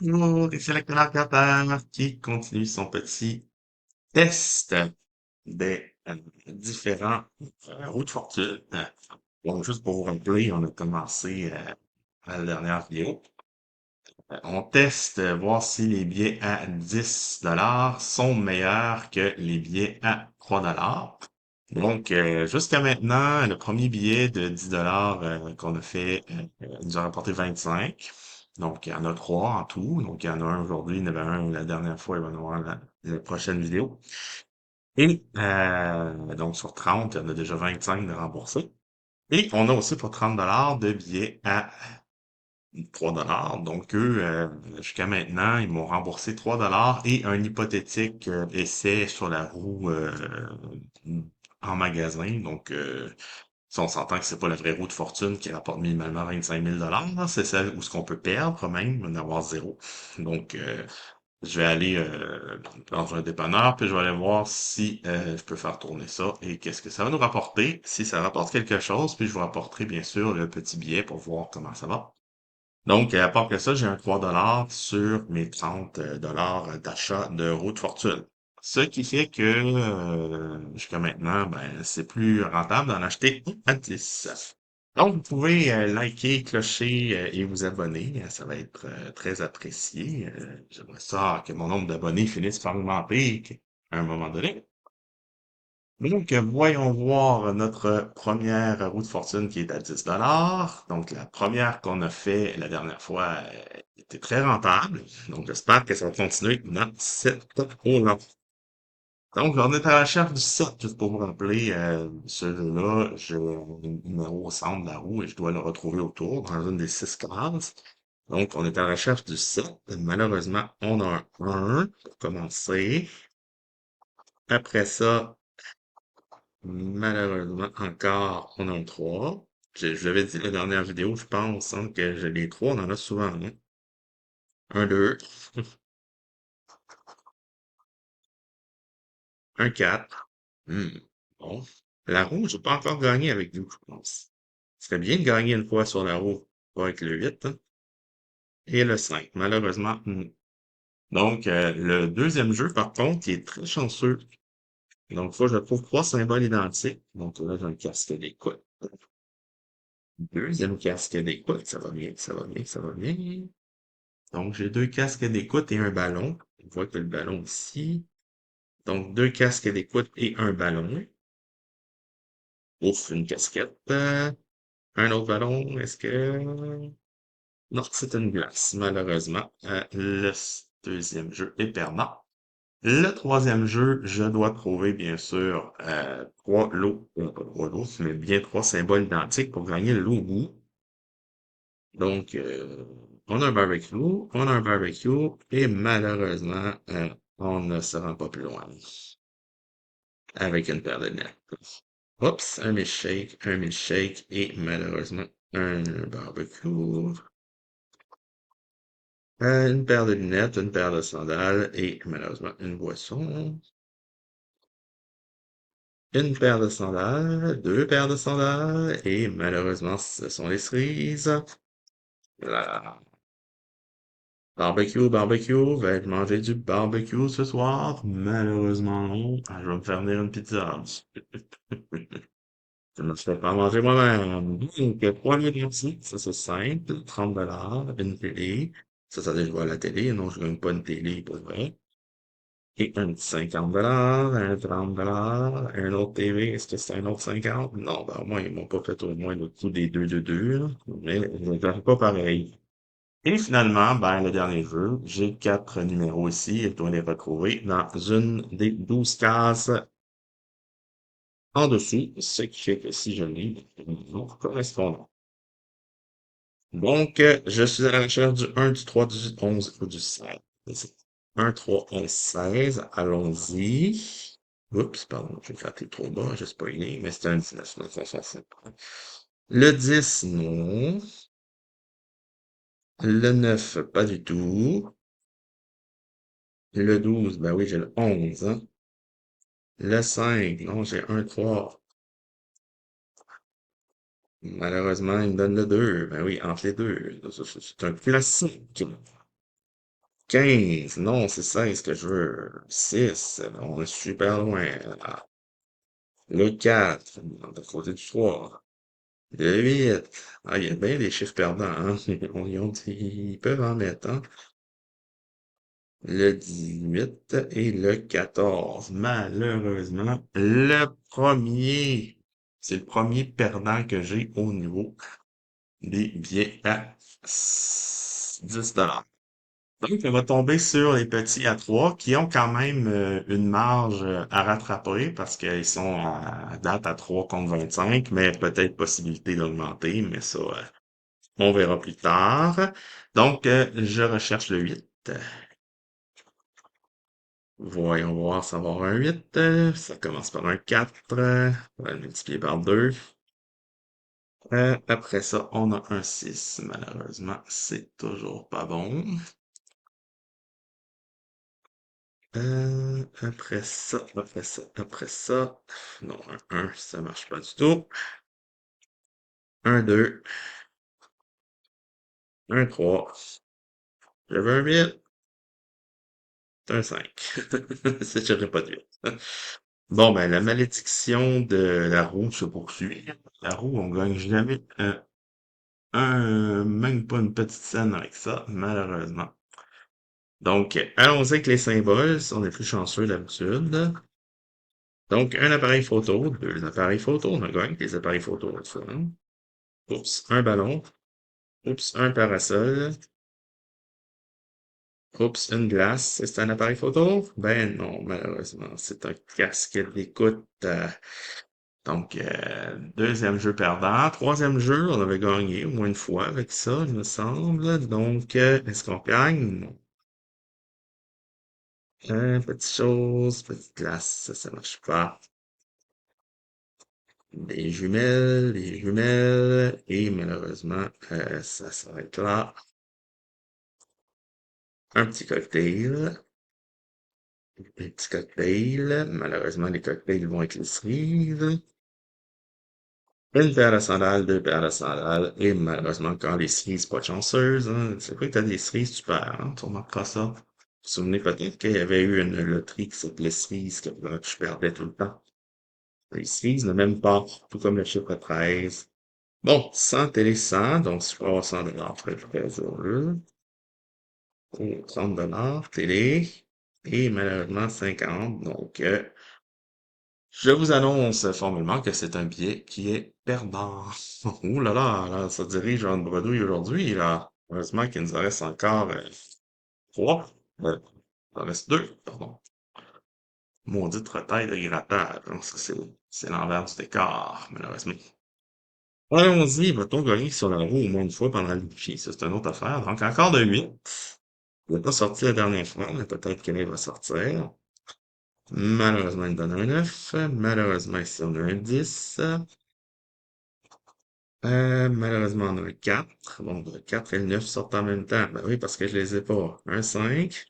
Bonjour, ici le colocataire qui continue son petit test des différents roues de fortune. Bon, juste pour vous rappeler, on a commencé à la dernière vidéo. On teste, voir si les billets à 10 sont meilleurs que les billets à 3 Donc, jusqu'à maintenant, le premier billet de 10 qu'on a fait nous a rapporté 25. Donc, il y en a trois en tout. Donc, il y en a un aujourd'hui, il y en avait un la dernière fois, il va y en avoir la prochaine vidéo. Et donc, sur 30, il y en a déjà 25 de remboursés. Et on a aussi pour 30 de billets à 3 Donc, eux, jusqu'à maintenant, ils m'ont remboursé 3 et un hypothétique essai sur la roue en magasin. Donc, si on s'entend que c'est pas la vraie roue de fortune qui rapporte minimalement 25 000 là, c'est celle où ce qu'on peut perdre même, en avoir zéro. Donc, je vais aller dans un dépanneur, puis je vais aller voir si je peux faire tourner ça et qu'est-ce que ça va nous rapporter. Si ça rapporte quelque chose, puis je vous rapporterai bien sûr le petit billet pour voir comment ça va. Donc, à part que ça, j'ai un 3 sur mes 30 d'achat de roue de fortune. Ce qui fait que jusqu'à maintenant, ben, c'est plus rentable d'en acheter un à 10. Donc, vous pouvez liker, clocher et vous abonner. Ça va être très apprécié. J'aimerais ça que mon nombre d'abonnés finisse par augmenter à un moment donné. Donc, voyons voir notre première roue de fortune qui est à 10 Donc, la première qu'on a fait la dernière fois était très rentable. Donc, j'espère que ça va continuer dans cette roue-là. Donc, on est à la recherche du 7, juste pour vous rappeler, celui-là, j'ai le numéro au centre de la roue et je dois le retrouver autour dans une des 6 cases. Donc, on est à la recherche du 7. Malheureusement, on a un 1 pour commencer. Après ça, malheureusement, encore, on a un 3. Je l'avais dit la dernière vidéo, je pense, hein, que j'ai les 3, on en a souvent, hein. Un 2, un 4. Bon. La roue, j'ai pas encore gagné avec vous, je pense. Ce serait bien de gagner une fois sur la roue, pas avec le 8, hein. Et le 5, malheureusement. Donc, le deuxième jeu, par contre, il est très chanceux. Donc, faut que je trouve trois symboles identiques. Donc, là, j'ai un casque d'écoute. Deuxième casque d'écoute, ça va bien, ça va bien, ça va bien. Donc, j'ai deux casques d'écoute et un ballon. On voit que le ballon ici. Donc, deux casques d'écoute et un ballon. Ouf, une casquette. Un autre ballon. Est-ce que... Non, c'est une glace, malheureusement. Le deuxième jeu est perdant. Le troisième jeu, je dois trouver, bien sûr, trois lots, pas trois lots, mais bien trois symboles identiques pour gagner le lot au bout. Donc, on a un barbecue, on a un barbecue, et malheureusement, on ne se rend pas plus loin avec une paire de lunettes. Oups, un milkshake, et malheureusement, un barbecue. Une paire de lunettes, une paire de sandales, et malheureusement, une boisson. Une paire de sandales, deux paires de sandales, et malheureusement, ce sont les cerises. Voilà. Barbecue, barbecue, vais-je manger du barbecue ce soir? Malheureusement non. Je vais me faire venir une pizza. Je me fais pas manger moi-même. Donc, premier principe, ça c'est simple, 30 une télé. Ça, je vois à la télé, non, je gagne pas une télé pour vrai. Et un petit 50 un 30 un autre TV, est-ce que c'est un autre 50? Non, ben, au moins, ils m'ont pas fait au moins le coup des deux de deux, là. Mais je ne fais pas pareil. Et finalement, ben, le dernier jeu, j'ai quatre numéros ici, et je dois les retrouver dans une des 12 cases en dessous, ce qui fait que si je lis le numéro correspondant. Donc, je suis à la recherche du 1, du 3, du 11 ou du 16. 1, 3, 11, 16. Allons-y. Oups, pardon, j'ai gratté trop bas, j'ai spoilé, mais c'était un 19, donc ça, c'est pas. Le 10, non. Le 9, pas du tout. Le 12, ben oui, j'ai le 11, hein. Le 5, non, j'ai un 3. Malheureusement, il me donne le 2. Ben oui, entre les deux. C'est un classique. 15. Non, c'est 16 que je veux. 6. On est super loin. Ah, le 4. De côté du 3. Le 8. Ah, il y a bien des chiffres perdants, hein. Ils peuvent en mettre, hein. Le 18 et le 14. Malheureusement, c'est le premier perdant que j'ai au niveau des billets à 10 $. Donc, on va tomber sur les petits à 3 qui ont quand même une marge à rattraper parce qu'ils sont à date à 3 contre 25, mais peut-être possibilité d'augmenter, mais ça, on verra plus tard. Donc, je recherche le 8. Voyons voir, ça va avoir un 8. Ça commence par un 4. On va le multiplier par 2. Après ça, on a un 6. Malheureusement, c'est toujours pas bon. Après ça. Non, un 1, ça marche pas du tout. Un 2, un 3. J'avais un 8, un 5. C'est j'aurais pas de 8. Bon, ben, la malédiction de la roue se poursuit. La roue, on gagne jamais même pas une petite scène avec ça, malheureusement. Donc, allons-y avec les symboles, si on est plus chanceux d'habitude. Donc, un appareil photo, deux appareils photo, on a gagné avec les appareils photo. Ça, hein. Oups, un ballon. Oups, un parasol. Oups, une glace. C'est un appareil photo? Ben non, malheureusement, c'est un casque d'écoute. Donc, deuxième jeu perdant. Troisième jeu, on avait gagné au moins une fois avec ça, il me semble. Donc, est-ce qu'on gagne? Non. Petite chose, petite glace, ça marche pas. Des jumelles, et malheureusement, ça s'arrête là. Un petit cocktail, un petit cocktail. Malheureusement, les cocktails vont avec les cerises. Une paire de sandales, deux paires de sandales, et malheureusement, quand les cerises, pas de chanceuse, hein. C'est quoi que t'as des cerises, tu perds, hein, tu remarqueras ça. Vous vous souvenez peut-être qu'il y avait eu une loterie qui s'appelait Cerise, que je perdais tout le temps. Les cerises ne m'aiment pas, tout comme le chiffre 13. Bon, 100 télé 100, donc si je peux avoir 100 $, très très heureux. Et 30 $ télé, et malheureusement 50, donc je vous annonce formellement que c'est un billet qui est perdant. Ouh là là, là, ça dirige en bredouille aujourd'hui, là. Heureusement qu'il nous en reste encore 3. Il en reste 2, pardon. Maudite retaille de grattage, hein. Ça, c'est l'envers du décor, malheureusement. Allons-y, va-t-on gagner sur la roue au moins une fois pendant le défi? Ça, c'est une autre affaire. Donc, encore de 8. Il n'est pas sorti la dernière fois, mais peut-être qu'il va sortir. Malheureusement, il donne un 9. Malheureusement, ici, on a un 10. Malheureusement, on a un 4. Bon, le 4 et le 9 sortent en même temps. Ben oui, parce que je les ai pas. Un 5,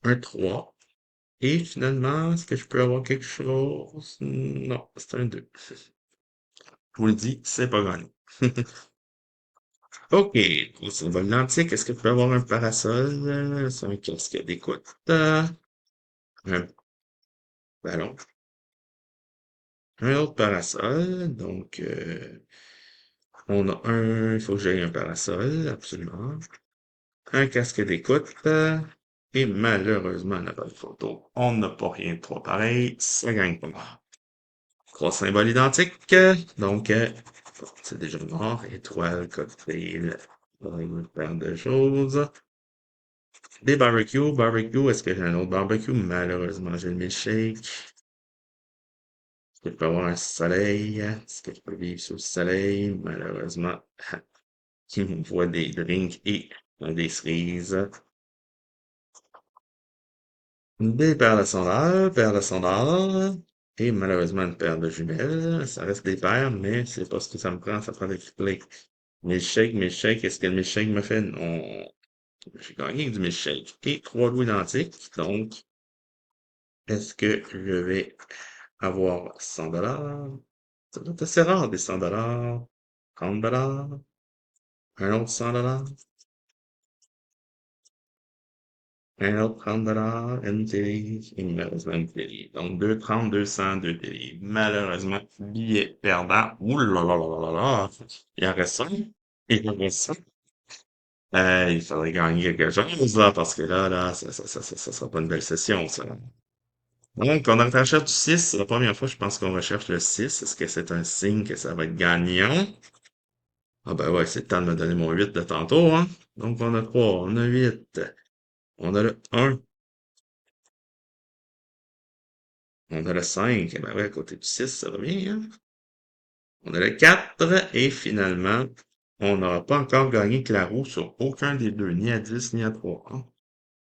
un 3. Et finalement, est-ce que je peux avoir quelque chose? Non, c'est un 2. Je vous le dis, c'est pas gagné. OK. C'est une bonne lentille. Est-ce que je peux avoir un parasol? C'est un casque d'écoute. Un ballon. Un autre parasol. Donc, on a un. Il faut que j'aille un parasol, absolument. Un casque d'écoute. Et malheureusement, on n'a pas de photo. On n'a pas rien de trop pareil. Ça gagne pas. Trois symboles identiques. Donc, c'est déjà mort. Étoile, cocktail. Une paire de choses. Des barbecues. Barbecue. Est-ce que j'ai un autre barbecue? Malheureusement, j'ai le milkshake. Est-ce que je peux avoir un soleil? Est-ce que je peux vivre sous le soleil? Malheureusement, qui me voit des drinks et des cerises. Des paires de sandales, et malheureusement une paire de jumelles. Ça reste des paires, mais c'est pas ce que ça me prend, ça prend des triplés. Milkshake, est-ce que le milkshake me fait? Non. J'ai gagné avec du milkshake. Et trois loups identiques, donc, est-ce que je vais avoir 100 $? Ça doit être assez rare, des 100 $. 30 $. Un autre 100 $. Un autre 30 une télé, et malheureusement une télé. Donc 2,30, 200, deux télé. Malheureusement, billet perdant. Ouh là là là là là là. Il en reste 5. Il en reste 5. Il faudrait gagner quelque chose, là, parce que là, ça sera pas une belle session, ça. Donc, on recherche du 6. C'est la première fois, je pense qu'on recherche le 6. Est-ce que c'est un signe que ça va être gagnant? Ah ben ouais, c'est le temps de me donner mon 8 de tantôt, hein. Donc, on a 3, on a 8. On a le 1, on a le 5. Ben ouais, à côté du 6, ça va bien, hein. On a le 4 et finalement, on n'aura pas encore gagné Claro sur aucun des deux, ni à 10 ni à 3, hein.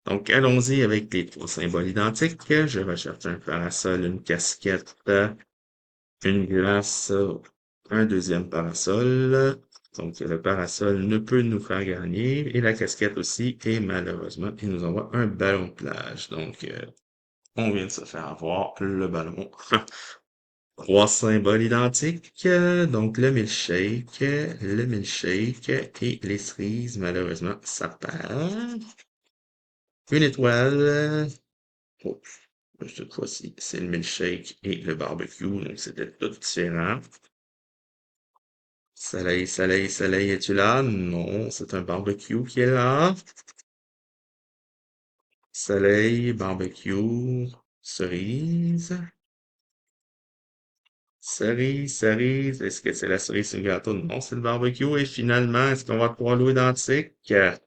Donc, allons-y avec les trois symboles identiques. Je vais chercher un parasol, une casquette, une glace, un deuxième parasol. Donc, le parasol ne peut nous faire gagner et la casquette aussi. Et malheureusement, il nous envoie un ballon de plage. Donc, on vient de se faire avoir le ballon. Trois symboles identiques. Donc, le milkshake et les cerises. Malheureusement, ça perd. Une étoile. Oh, cette fois-ci, c'est le milkshake et le barbecue. Donc, c'était tout différent. Soleil, soleil, soleil, es-tu là? Non, c'est un barbecue qui est là. Soleil, barbecue, cerise, cerise, cerise. Est-ce que c'est la cerise sur le gâteau? Non, c'est le barbecue. Et finalement, est-ce qu'on va pouvoir l'eau identique? 20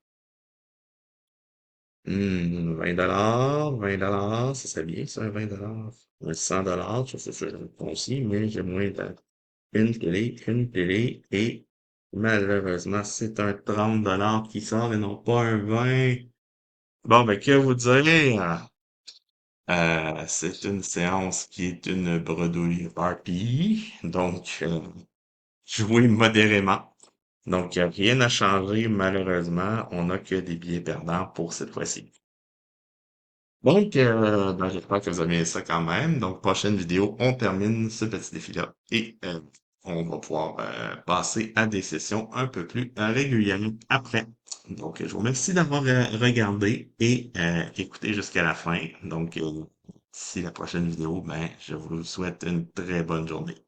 $, 20 $, ça serait bien, ça, un 20 $. Un 100 $, ça c'est bon aussi, mais j'ai moins de... Une télé, et malheureusement, c'est un 30 $ qui sort et non pas un 20. Bon, ben, que vous dire? C'est une séance qui est une bredouille RP, donc jouez modérément. Donc, il n'y a rien à changer, malheureusement. On n'a que des billets perdants pour cette fois-ci. Donc, ben, j'espère que vous avez aimé ça quand même. Donc, prochaine vidéo, on termine ce petit défi-là et on va pouvoir passer à des sessions un peu plus régulièrement après. Donc, je vous remercie d'avoir regardé et écouté jusqu'à la fin. Donc, d'ici la prochaine vidéo, ben, je vous souhaite une très bonne journée.